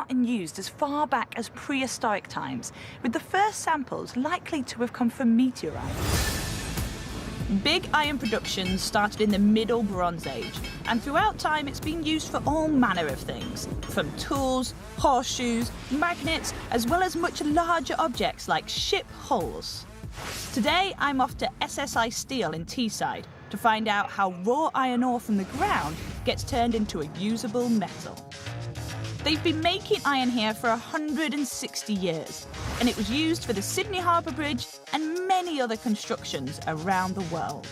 out in use as far back as prehistoric times, with the first samples likely to have come from meteorites. Big iron production started in the Middle Bronze Age, and throughout time it's been used for all manner of things, from tools, horseshoes, magnets, as well as much larger objects like ship hulls. Today I'm off to SSI Steel in Teesside to find out how raw iron ore from the ground gets turned into a usable metal. They've been making iron here for 160 years, and it was used for the Sydney Harbour Bridge and many other constructions around the world.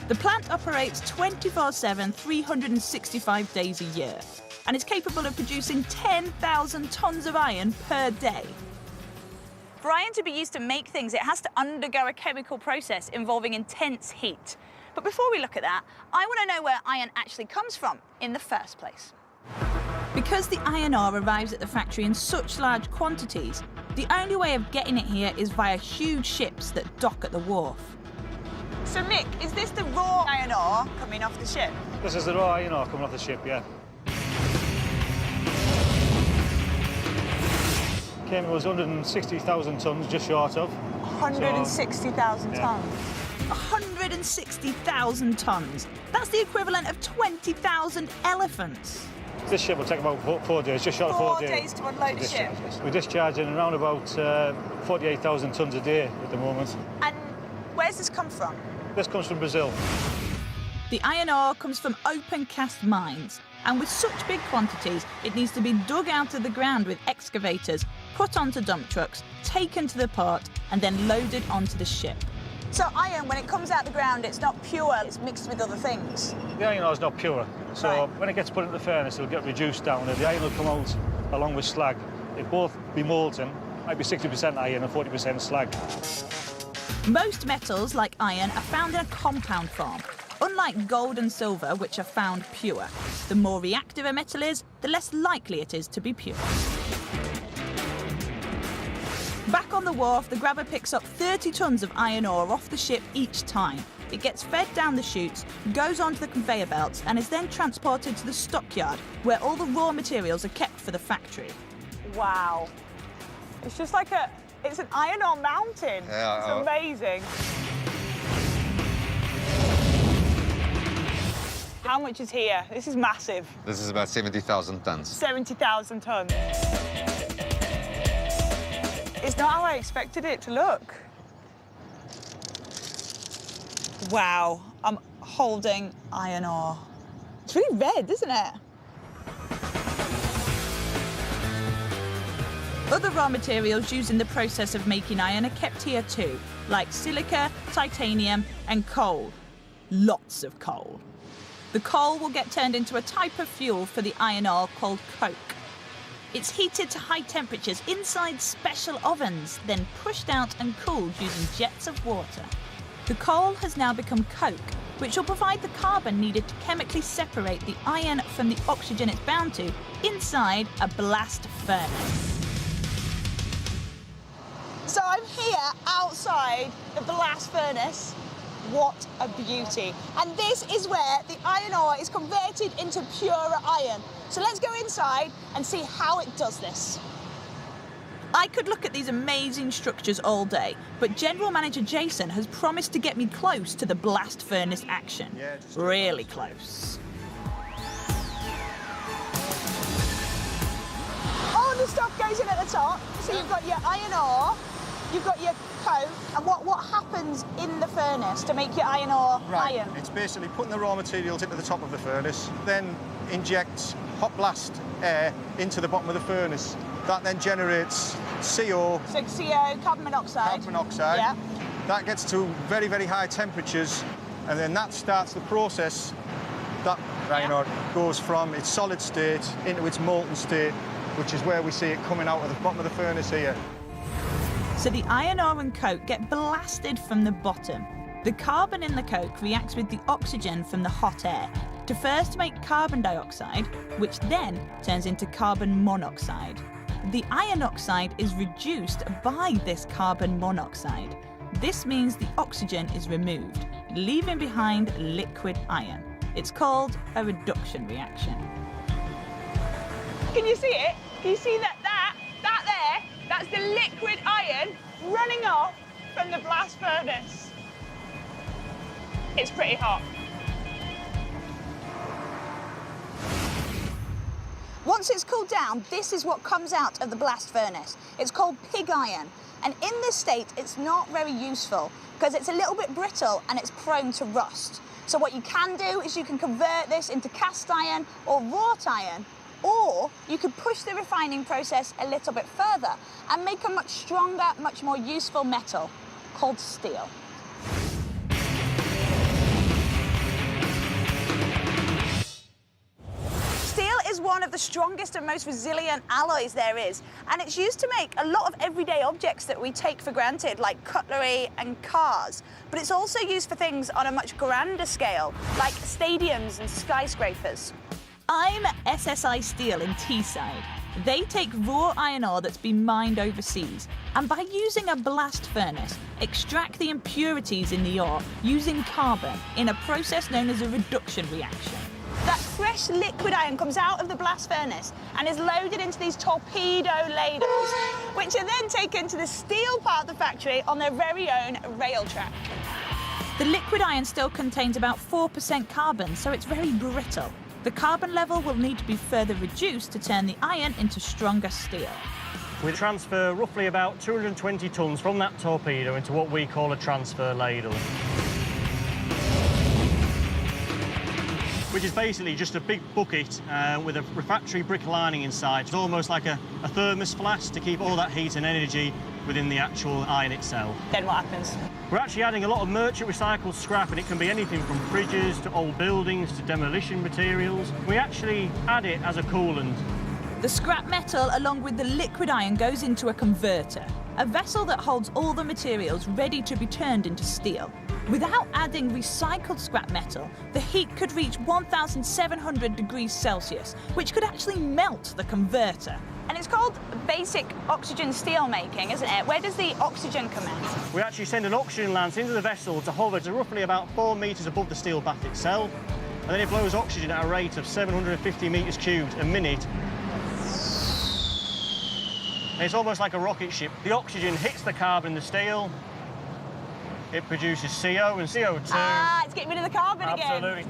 The plant operates 24/7, 365 days a year, and is capable of producing 10,000 tonnes of iron per day. For iron to be used to make things, it has to undergo a chemical process involving intense heat. But before we look at that, I want to know where iron actually comes from in the first place. Because the iron ore arrives at the factory in such large quantities, the only way of getting it here is via huge ships that dock at the wharf. So Mick, is this the raw iron ore coming off the ship? This is the raw iron ore coming off the ship, yeah. Came, it was 160,000 tonnes, just short of. 160,000 So, tonnes? 160,000 tonnes? That's the equivalent of 20,000 elephants. This ship will take about 4 days, just short of 4 days. 4 days to unload a ship? We're discharging around about 48,000 tonnes a day at the moment. And where's this come from? This comes from Brazil. The iron ore comes from open cast mines, and with such big quantities, it needs to be dug out of the ground with excavators, put onto dump trucks, taken to the port, and then loaded onto the ship. So iron, when it comes out the ground, it's not pure, it's mixed with other things? The iron ore is not pure, so right. when it gets put into the furnace, it'll get reduced down, and the iron will come out along with slag. It both be molten, might be 60% iron and 40% slag. Most metals, like iron, are found in a compound form. Unlike gold and silver, which are found pure. The more reactive a metal is, the less likely it is to be pure. Back on the wharf, the grabber picks up 30 tonnes of iron ore off the ship each time. It gets fed down the chutes, goes onto the conveyor belts, and is then transported to the stockyard, where all the raw materials are kept for the factory. Wow. It's just like it's an iron ore mountain. Yeah, it's amazing. How much is here? This is massive. This is about 70,000 tons. 70,000 tonnes. It's not how I expected it to look. Wow, I'm holding iron ore. It's really red, isn't it? Other raw materials used in the process of making iron are kept here too, like silica, titanium, and coal. Lots of coal. The coal will get turned into a type of fuel for the iron ore called coke. It's heated to high temperatures inside special ovens, then pushed out and cooled using jets of water. The coal has now become coke, which will provide the carbon needed to chemically separate the iron from the oxygen it's bound to inside a blast furnace. So I'm here outside the blast furnace. What a beauty. And this is where the iron ore is converted into purer iron. So let's go inside and see how it does this. I could look at these amazing structures all day, but General Manager Jason has promised to get me close to the blast furnace action. Yeah, just really close. All the stuff goes in at the top. So you've got your iron ore, you've got your coke, and what happens in the furnace to make your iron ore iron? It's basically putting the raw materials into the top of the furnace, then injects hot blast air into the bottom of the furnace. That then generates CO. So CO, carbon monoxide. Carbon monoxide. Yeah. That gets to very, very high temperatures, and then that starts the process. That iron ore goes from its solid state into its molten state, which is where we see it coming out of the bottom of the furnace here. So the iron ore and coke get blasted from the bottom. The carbon in the coke reacts with the oxygen from the hot air to first make carbon dioxide, which then turns into carbon monoxide. The iron oxide is reduced by this carbon monoxide. This means the oxygen is removed, leaving behind liquid iron. It's called a reduction reaction. Can you see it? Can you see that there? That's the liquid iron running off from the blast furnace. It's pretty hot. Once it's cooled down, this is what comes out of the blast furnace. It's called pig iron. And in this state, it's not very useful because it's a little bit brittle and it's prone to rust. So what you can do is you can convert this into cast iron or wrought iron, or you could push the refining process a little bit further and make a much stronger, much more useful metal called steel. Steel is one of the strongest and most resilient alloys there is, and it's used to make a lot of everyday objects that we take for granted, like cutlery and cars. But it's also used for things on a much grander scale, like stadiums and skyscrapers. I'm at SSI Steel in Teesside. They take raw iron ore that's been mined overseas, and by using a blast furnace, extract the impurities in the ore using carbon in a process known as a reduction reaction. That fresh liquid iron comes out of the blast furnace and is loaded into these torpedo ladles, which are then taken to the steel part of the factory on their very own rail track. The liquid iron still contains about 4% carbon, so it's very brittle. The carbon level will need to be further reduced to turn the iron into stronger steel. We transfer roughly about 220 tonnes from that torpedo into what we call a transfer ladle, which is basically just a big bucket with a refractory brick lining inside. It's almost like a thermos flask to keep all that heat and energy within the actual iron itself. Then what happens? We're actually adding a lot of merchant recycled scrap, and it can be anything from fridges to old buildings to demolition materials. We actually add it as a coolant. The scrap metal along with the liquid iron goes into a converter, a vessel that holds all the materials ready to be turned into steel. Without adding recycled scrap metal, the heat could reach 1,700 degrees Celsius, which could actually melt the converter. And it's called basic oxygen steel making, isn't it? Where does the oxygen come in? We actually send an oxygen lance into the vessel to hover to roughly about 4 metres above the steel bath itself, and then it blows oxygen at a rate of 750 metres cubed a minute. And it's almost like a rocket ship. The oxygen hits the carbon in the steel, it produces CO and CO2. Ah, it's getting rid of the carbon again. Absolutely.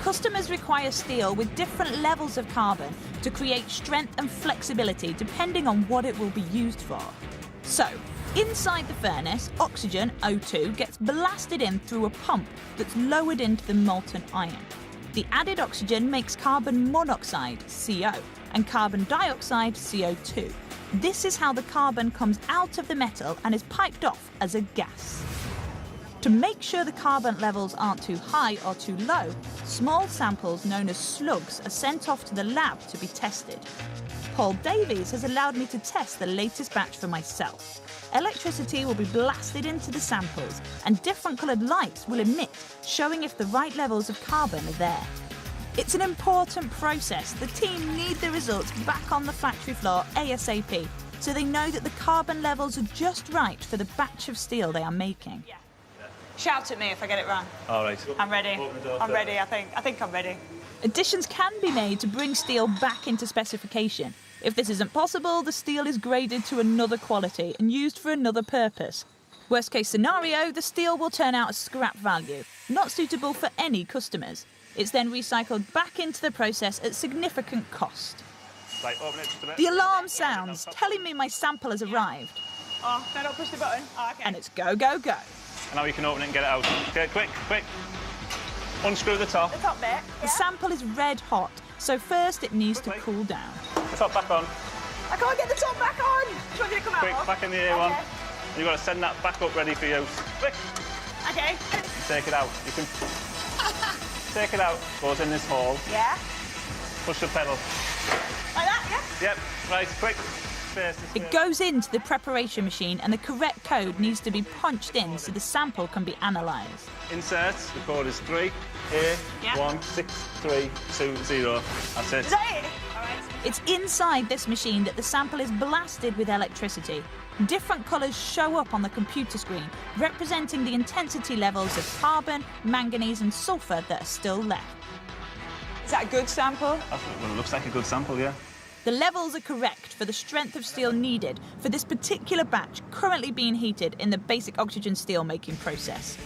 Customers require steel with different levels of carbon to create strength and flexibility depending on what it will be used for. So, inside the furnace, oxygen, O2, gets blasted in through a pump that's lowered into the molten iron. The added oxygen makes carbon monoxide, CO, and carbon dioxide, CO2. This is how the carbon comes out of the metal and is piped off as a gas. To make sure the carbon levels aren't too high or too low, small samples known as slugs are sent off to the lab to be tested. Paul Davies has allowed me to test the latest batch for myself. Electricity will be blasted into the samples and different coloured lights will emit, showing if the right levels of carbon are there. It's an important process. The team need the results back on the factory floor ASAP, so they know that the carbon levels are just right for the batch of steel they are making. Yeah. Shout at me if I get it wrong. All right. I'm ready. I'm ready, I think I'm ready. Additions can be made to bring steel back into specification. If this isn't possible, the steel is graded to another quality and used for another purpose. Worst case scenario, the steel will turn out as scrap value, not suitable for any customers. It's then recycled back into the process at significant cost. Right, open it just a bit. The alarm sounds, telling me my sample has arrived. Oh, no, don't push the button. Oh, okay. And it's go, go, go. And now you can open it and get it out. Okay, quick, quick. Unscrew the top. The top bit. The sample is red hot, so first it needs to cool down. The top back on. I can't get the top back on. Which one did it come out Quick, of? back in the air one. You've got to send that back up ready for use. Quick. Okay. Take it out. You can take it out. Goes in this hole. Yeah. Push the pedal. Like that, yeah? Yep. Right, quick. It goes into the preparation machine and the correct code needs to be punched in so the sample can be analysed. Insert, the code is 3A16320. That's it. Is that it? All right. It's inside this machine that the sample is blasted with electricity. Different colours show up on the computer screen, representing the intensity levels of carbon, manganese and sulphur that are still left. Is that a good sample? Well, it looks like a good sample, yeah. The levels are correct for the strength of steel needed for this particular batch currently being heated in the basic oxygen steel making process.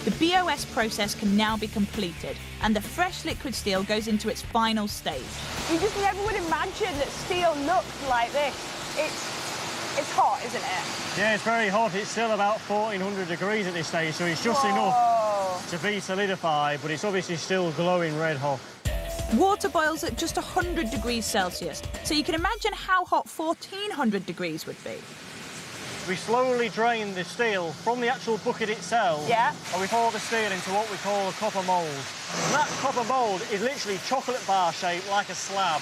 The BOS process can now be completed, and the fresh liquid steel goes into its final stage. You just never would imagine that steel looked like this. It's hot, isn't it? Yeah, it's very hot. It's still about 1400 degrees at this stage, so it's just enough to be solidified, but it's obviously still glowing red hot. Water boils at just 100 degrees Celsius, so you can imagine how hot 1400 degrees would be. We slowly drain the steel from the actual bucket itself, and we pour the steel into what we call a copper mould. And that copper mould is literally chocolate bar shaped like a slab,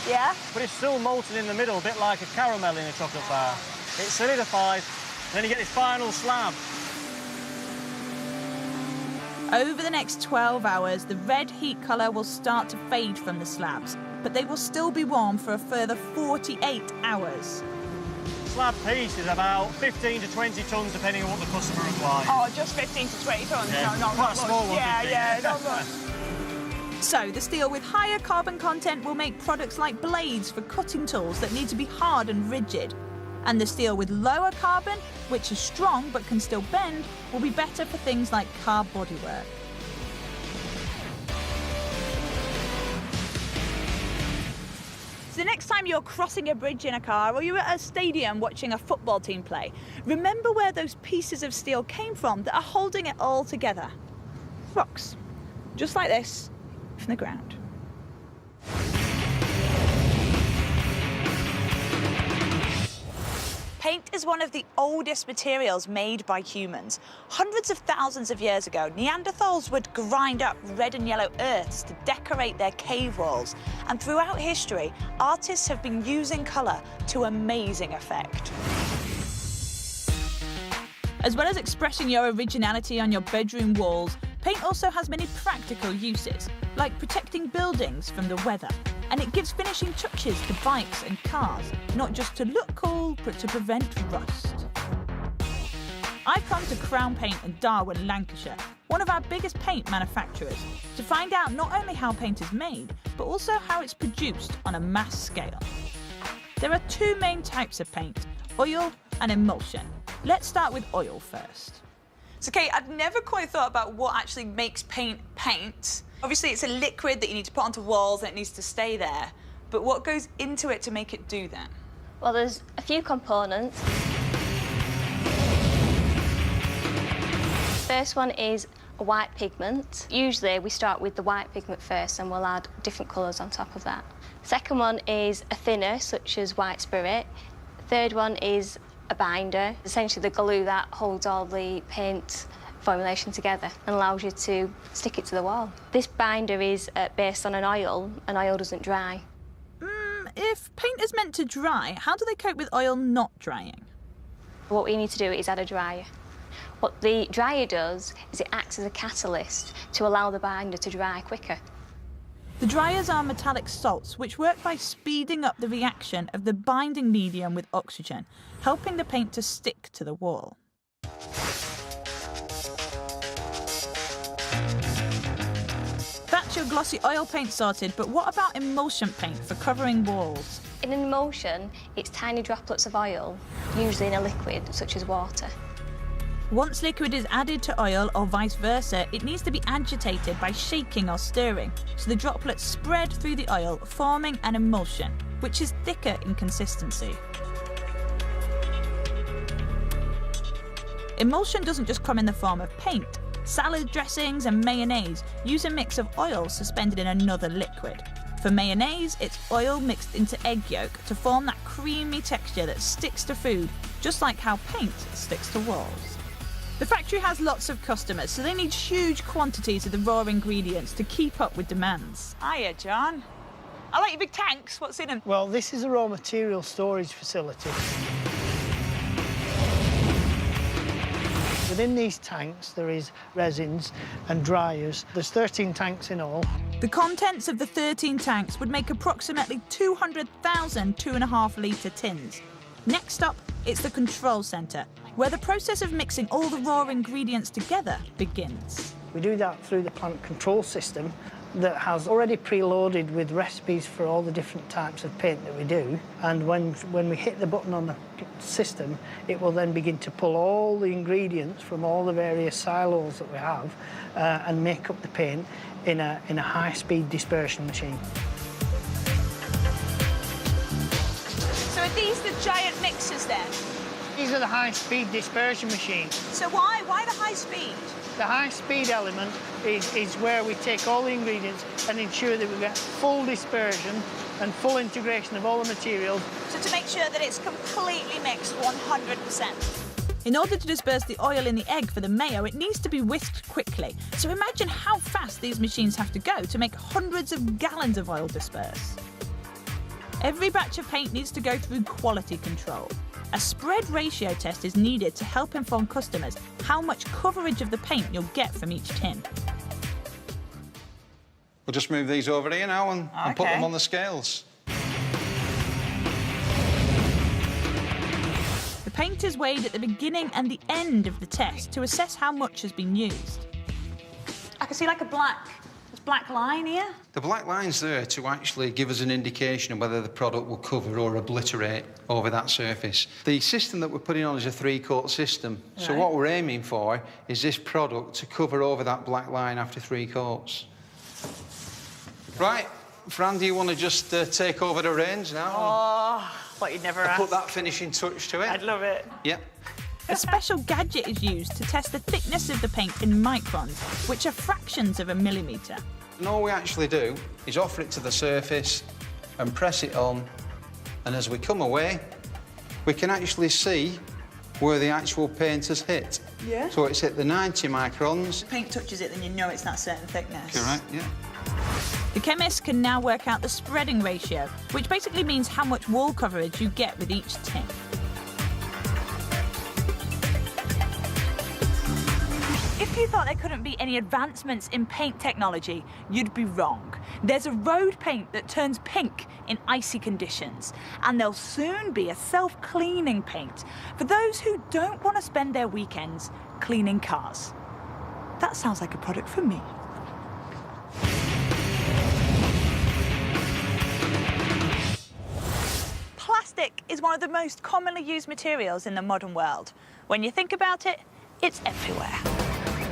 but it's still molten in the middle, a bit like a caramel in a chocolate bar. It solidifies, and then you get this final slab. Over the next 12 hours, the red heat colour will start to fade from the slabs, but they will still be warm for a further 48 hours. Slab piece is about 15 to 20 tonnes, depending on what the customer requires. Oh, just 15 to 20 tonnes? Yeah. No, not Quite a much. small one, Yeah, not much. So, the steel with higher carbon content will make products like blades for cutting tools that need to be hard and rigid. And the steel with lower carbon, which is strong but can still bend, will be better for things like car bodywork. So the next time you're crossing a bridge in a car or you're at a stadium watching a football team play, remember where those pieces of steel came from that are holding it all together. Rocks. Just like this, from the ground. Paint is one of the oldest materials made by humans. Hundreds of thousands of years ago, Neanderthals would grind up red and yellow earths to decorate their cave walls. And throughout history, artists have been using colour to amazing effect. As well as expressing your originality on your bedroom walls, paint also has many practical uses, like protecting buildings from the weather. And it gives finishing touches to bikes and cars, not just to look cool, but to prevent rust. I've come to Crown Paint in Darwen, Lancashire, one of our biggest paint manufacturers, to find out not only how paint is made, but also how it's produced on a mass scale. There are two main types of paint, oil and emulsion. Let's start with oil first. So, Kate, I've never quite thought about what actually makes paint paint. Obviously, it's a liquid that you need to put onto walls and it needs to stay there. But what goes into it to make it do that? Well, there's a few components. First one is a white pigment. Usually, we start with the white pigment first and we'll add different colours on top of that. Second one is a thinner, such as white spirit. Third one is a binder, essentially the glue that holds all the paint formulation together and allows you to stick it to the wall. This binder is based on an oil, and oil doesn't dry. If paint is meant to dry, how do they cope with oil not drying? What we need to do is add a dryer. What the dryer does is it acts as a catalyst to allow the binder to dry quicker. The dryers are metallic salts, which work by speeding up the reaction of the binding medium with oxygen, helping the paint to stick to the wall. That's your glossy oil paint sorted, but what about emulsion paint for covering walls? In an emulsion, it's tiny droplets of oil, usually in a liquid such as water. Once liquid is added to oil or vice versa, it needs to be agitated by shaking or stirring, so the droplets spread through the oil, forming an emulsion, which is thicker in consistency. Emulsion doesn't just come in the form of paint. Salad dressings and mayonnaise use a mix of oil suspended in another liquid. For mayonnaise, it's oil mixed into egg yolk to form that creamy texture that sticks to food, just like how paint sticks to walls. The factory has lots of customers, so they need huge quantities of the raw ingredients to keep up with demands. Hiya, John. I like your big tanks. What's in them? Well, this is a raw material storage facility. Within these tanks, there is resins and dryers. There's 13 tanks in all. The contents of the 13 tanks would make approximately 200,000 2.5-litre tins. Next up, it's the control centre, where the process of mixing all the raw ingredients together begins. We do that through the plant control system, that has already preloaded with recipes for all the different types of paint that we do. And when we hit the button on the system, it will then begin to pull all the ingredients from all the various silos that we have and make up the paint in a high-speed dispersion machine. So are these the giant mixers then? These are the high-speed dispersion machines. So why the high speed? The high-speed element is where we take all the ingredients and ensure that we get full dispersion and full integration of all the materials. So to make sure that it's completely mixed 100%. In order to disperse the oil in the egg for the mayo, it needs to be whisked quickly. So imagine how fast these machines have to go to make hundreds of gallons of oil disperse. Every batch of paint needs to go through quality control. A spread ratio test is needed to help inform customers how much coverage of the paint you'll get from each tin. We'll just move these over here now and put them on the scales. The paint is weighed at the beginning and the end of the test to assess how much has been used. I can see like a black line here. The black line's there to actually give us an indication of whether the product will cover or obliterate over that surface. The system that we're putting on is a 3-coat system. Right. So what we're aiming for is this product to cover over that black line after 3 coats. Right, Fran, do you want to just take over the reins now? Oh, what you'd never ask. Put that finishing touch to it. I'd love it. Yep. A special gadget is used to test the thickness of the paint in microns, which are fractions of a millimetre. And all we actually do is offer it to the surface and press it on, and as we come away, we can actually see where the actual paint has hit. Yeah. So it's hit the 90 microns. If paint touches it, then you know it's that certain thickness. Correct, yeah. The chemists can now work out the spreading ratio, which basically means how much wall coverage you get with each tin. If you thought there couldn't be any advancements in paint technology, you'd be wrong. There's a road paint that turns pink in icy conditions, and there'll soon be a self-cleaning paint for those who don't want to spend their weekends cleaning cars. That sounds like a product for me. Plastic is one of the most commonly used materials in the modern world. When you think about it, it's everywhere.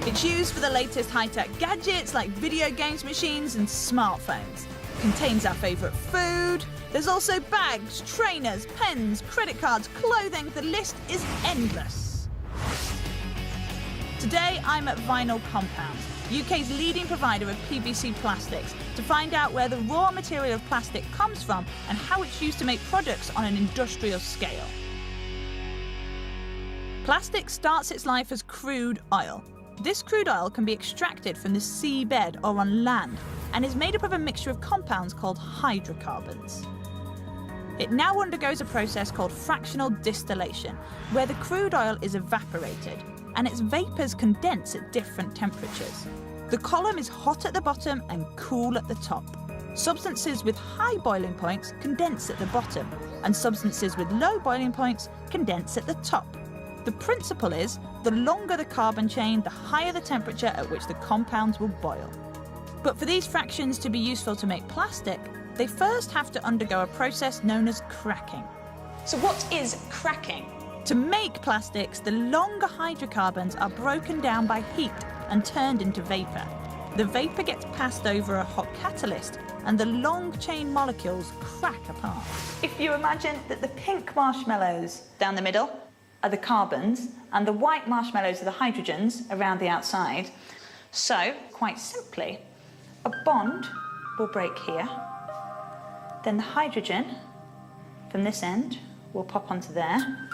It's used for the latest high-tech gadgets like video games machines and smartphones. It contains our favourite food. There's also bags, trainers, pens, credit cards, clothing. The list is endless. Today, I'm at Vinyl Compounds, UK's leading provider of PVC plastics, to find out where the raw material of plastic comes from and how it's used to make products on an industrial scale. Plastic starts its life as crude oil. This crude oil can be extracted from the seabed or on land and is made up of a mixture of compounds called hydrocarbons. It now undergoes a process called fractional distillation, where the crude oil is evaporated and its vapours condense at different temperatures. The column is hot at the bottom and cool at the top. Substances with high boiling points condense at the bottom, and substances with low boiling points condense at the top. The principle is, the longer the carbon chain, the higher the temperature at which the compounds will boil. But for these fractions to be useful to make plastic, they first have to undergo a process known as cracking. So what is cracking? To make plastics, the longer hydrocarbons are broken down by heat and turned into vapour. The vapour gets passed over a hot catalyst, and the long chain molecules crack apart. If you imagine that the pink marshmallows down the middle are the carbons, and the white marshmallows are the hydrogens around the outside. So, quite simply, a bond will break here, then the hydrogen from this end will pop onto there.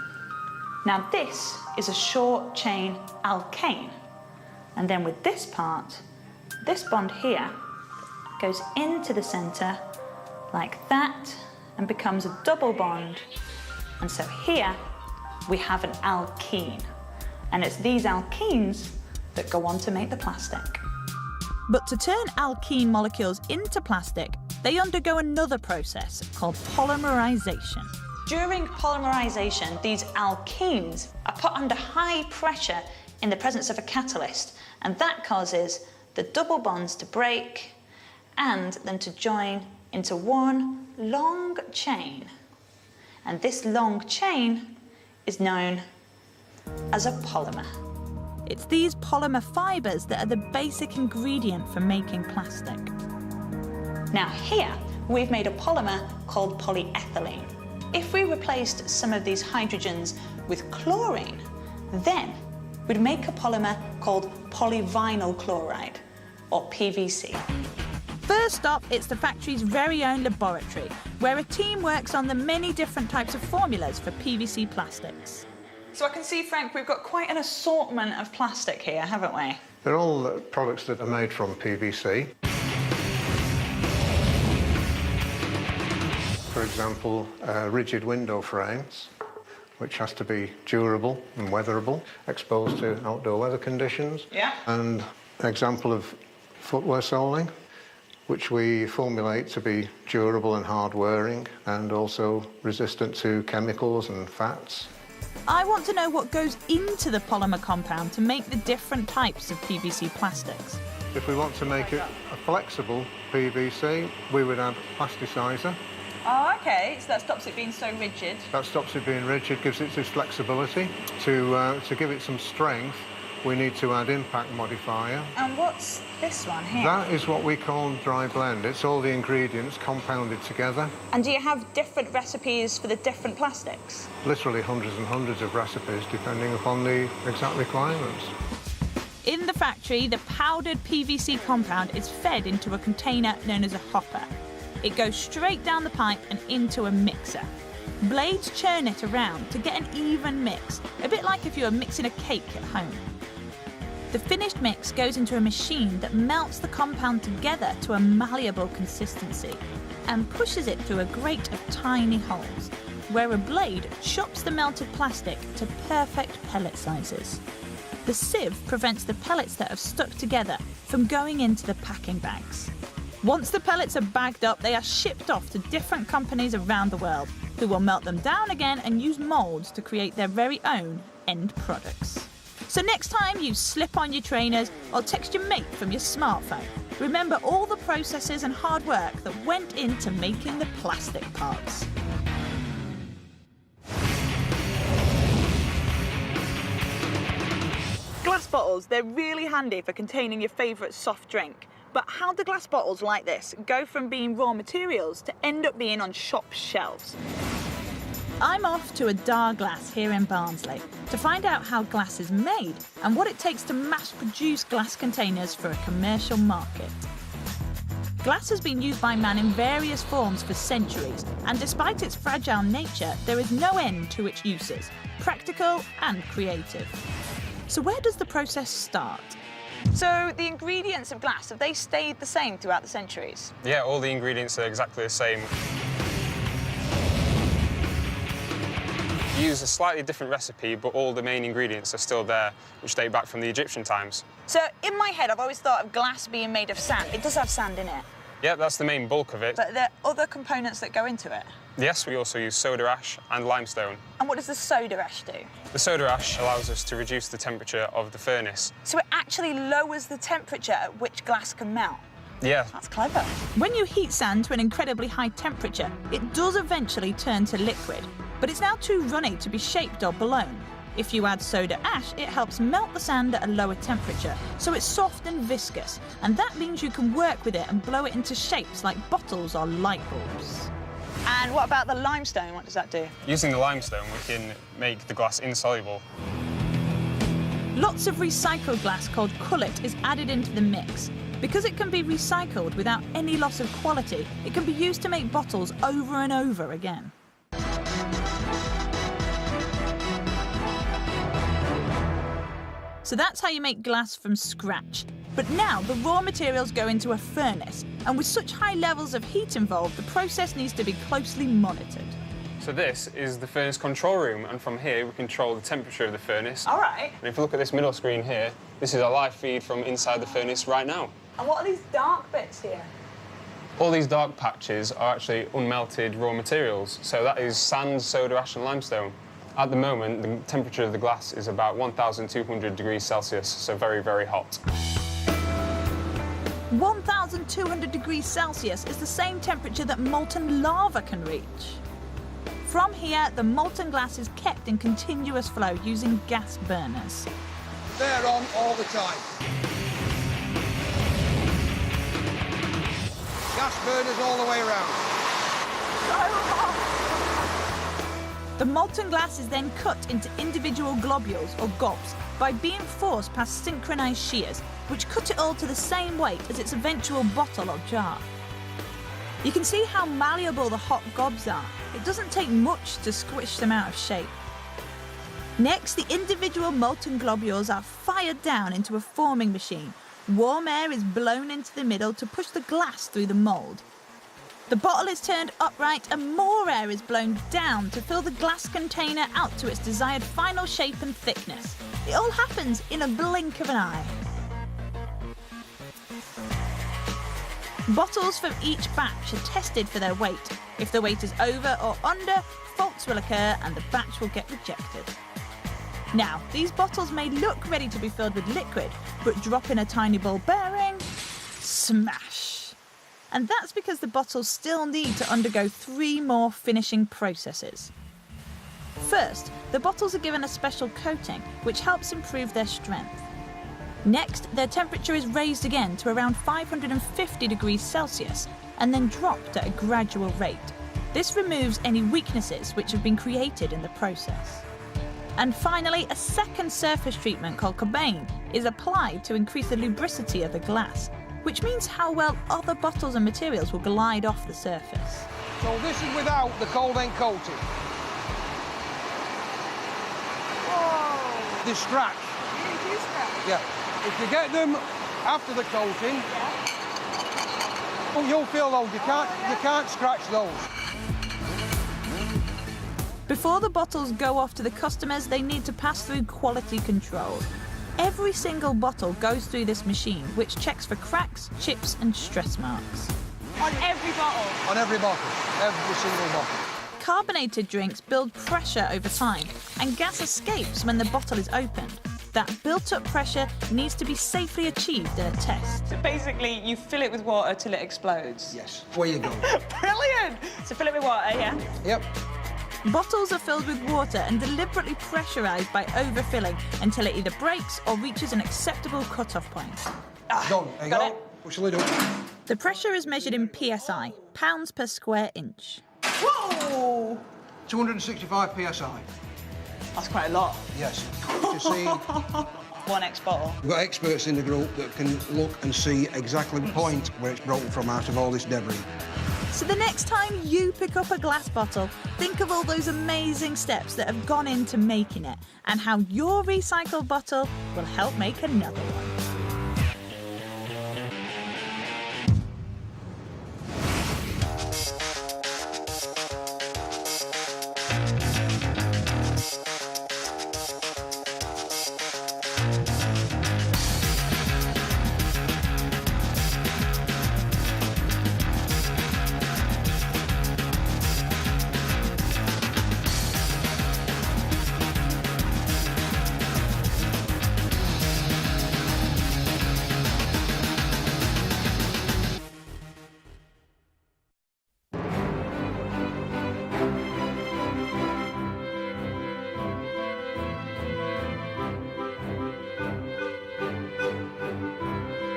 Now this is a short chain alkane, and then with this part, this bond here goes into the centre like that and becomes a double bond, and so here we have an alkene, and it's these alkenes that go on to make the plastic. But to turn alkene molecules into plastic, they undergo another process called polymerization. During polymerization, these alkenes are put under high pressure in the presence of a catalyst, and that causes the double bonds to break, and then to join into one long chain. And this long chain is known as a polymer. It's these polymer fibres that are the basic ingredient for making plastic. Now here, we've made a polymer called polyethylene. If we replaced some of these hydrogens with chlorine, then we'd make a polymer called polyvinyl chloride, or PVC. First up, it's the factory's very own laboratory, where a team works on the many different types of formulas for PVC plastics. So I can see, Frank, we've got quite an assortment of plastic here, haven't we? They're all products that are made from PVC. For example, rigid window frames, which has to be durable and weatherable, exposed to outdoor weather conditions. Yeah. And an example of footwear soling, which we formulate to be durable and hard-wearing and also resistant to chemicals and fats. I want to know what goes into the polymer compound to make the different types of PVC plastics. If we want to make it a flexible PVC, we would add plasticizer. Oh, OK, so that stops it being so rigid. That stops it being rigid, gives it its flexibility. To give it some strength, we need to add impact modifier. And what's this one here? That is what we call dry blend. It's all the ingredients compounded together. And do you have different recipes for the different plastics? Literally hundreds and hundreds of recipes, depending upon the exact requirements. In the factory, the powdered PVC compound is fed into a container known as a hopper. It goes straight down the pipe and into a mixer. Blades churn it around to get an even mix, a bit like if you were mixing a cake at home. The finished mix goes into a machine that melts the compound together to a malleable consistency and pushes it through a grate of tiny holes, where a blade chops the melted plastic to perfect pellet sizes. The sieve prevents the pellets that have stuck together from going into the packing bags. Once the pellets are bagged up, they are shipped off to different companies around the world, who will melt them down again and use moulds to create their very own end products. So next time you slip on your trainers or text your mate from your smartphone, remember all the processes and hard work that went into making the plastic parts. Glass bottles, they're really handy for containing your favourite soft drink. But how do glass bottles like this go from being raw materials to end up being on shop shelves? I'm off to a Dar Glass here in Barnsley to find out how glass is made and what it takes to mass-produce glass containers for a commercial market. Glass has been used by man in various forms for centuries, and despite its fragile nature, there is no end to its uses, practical and creative. So where does the process start? So the ingredients of glass, have they stayed the same throughout the centuries? Yeah, all the ingredients are exactly the same. You use a slightly different recipe, but all the main ingredients are still there, which date back from the Egyptian times. So in my head, I've always thought of glass being made of sand. It does have sand in it. Yeah, that's the main bulk of it. But are there other components that go into it? Yes, we also use soda ash and limestone. And what does the soda ash do? The soda ash allows us to reduce the temperature of the furnace. So it actually lowers the temperature at which glass can melt? Yeah. That's clever. When you heat sand to an incredibly high temperature, it does eventually turn to liquid, but it's now too runny to be shaped or blown. If you add soda ash, it helps melt the sand at a lower temperature, so it's soft and viscous, and that means you can work with it and blow it into shapes like bottles or light bulbs. And what about the limestone? What does that do? Using the limestone, we can make the glass insoluble. Lots of recycled glass called cullet is added into the mix. Because it can be recycled without any loss of quality, it can be used to make bottles over and over again. So that's how you make glass from scratch. But now the raw materials go into a furnace, and with such high levels of heat involved, the process needs to be closely monitored. So this is the furnace control room, and from here we control the temperature of the furnace. All right. And if you look at this middle screen here, this is a live feed from inside the furnace right now. And what are these dark bits here? All these dark patches are actually unmelted raw materials. So that is sand, soda ash and limestone. At the moment, the temperature of the glass is about 1,200 degrees Celsius, so very, very hot. 1,200 200 degrees Celsius is the same temperature that molten lava can reach. From here, the molten glass is kept in continuous flow using gas burners. They're on all the time. Gas burners all the way around. The molten glass is then cut into individual globules, or gobs, by being forced past synchronized shears, which cut it all to the same weight as its eventual bottle or jar. You can see how malleable the hot gobs are. It doesn't take much to squish them out of shape. Next, the individual molten globules are fired down into a forming machine. Warm air is blown into the middle to push the glass through the mould. The bottle is turned upright and more air is blown down to fill the glass container out to its desired final shape and thickness. It all happens in a blink of an eye. Bottles from each batch are tested for their weight. If the weight is over or under, faults will occur and the batch will get rejected. Now, these bottles may look ready to be filled with liquid, but drop in a tiny ball bearing, smash. And that's because the bottles still need to undergo 3 more finishing processes. First, the bottles are given a special coating, which helps improve their strength. Next, their temperature is raised again to around 550 degrees Celsius, and then dropped at a gradual rate. This removes any weaknesses which have been created in the process. And finally, a second surface treatment called Cobain is applied to increase the lubricity of the glass, which means how well other bottles and materials will glide off the surface. So this is without the Cobain coating. Whoa! They scratch. You do scratch? Yeah. If you get them after the coating, oh, you'll feel those. You can't scratch those. Before the bottles go off to the customers, they need to pass through quality control. Every single bottle goes through this machine, which checks for cracks, chips and stress marks. On every bottle? On every bottle. Every single bottle. Carbonated drinks build pressure over time, and gas escapes when the bottle is opened. That built-up pressure needs to be safely achieved in a test. So basically, you fill it with water till it explodes? Yes. Where you go. Brilliant! So fill it with water, yeah? Yep. Bottles are filled with water and deliberately pressurised by overfilling until it either breaks or reaches an acceptable cut-off point. Done. There you go. Push the lid up. The pressure is measured in PSI, pounds per square inch. Whoa! 265 PSI. That's quite a lot. Yes. You see, 1x bottle. we've got experts in the group that can look and see exactly the point where it's broken from out of all this debris. So the next time you pick up a glass bottle, think of all those amazing steps that have gone into making it and how your recycled bottle will help make another one.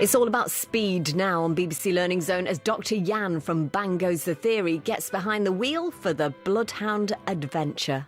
It's all about speed now on BBC Learning Zone as Dr. Jan from Bang Goes the Theory gets behind the wheel for the Bloodhound adventure.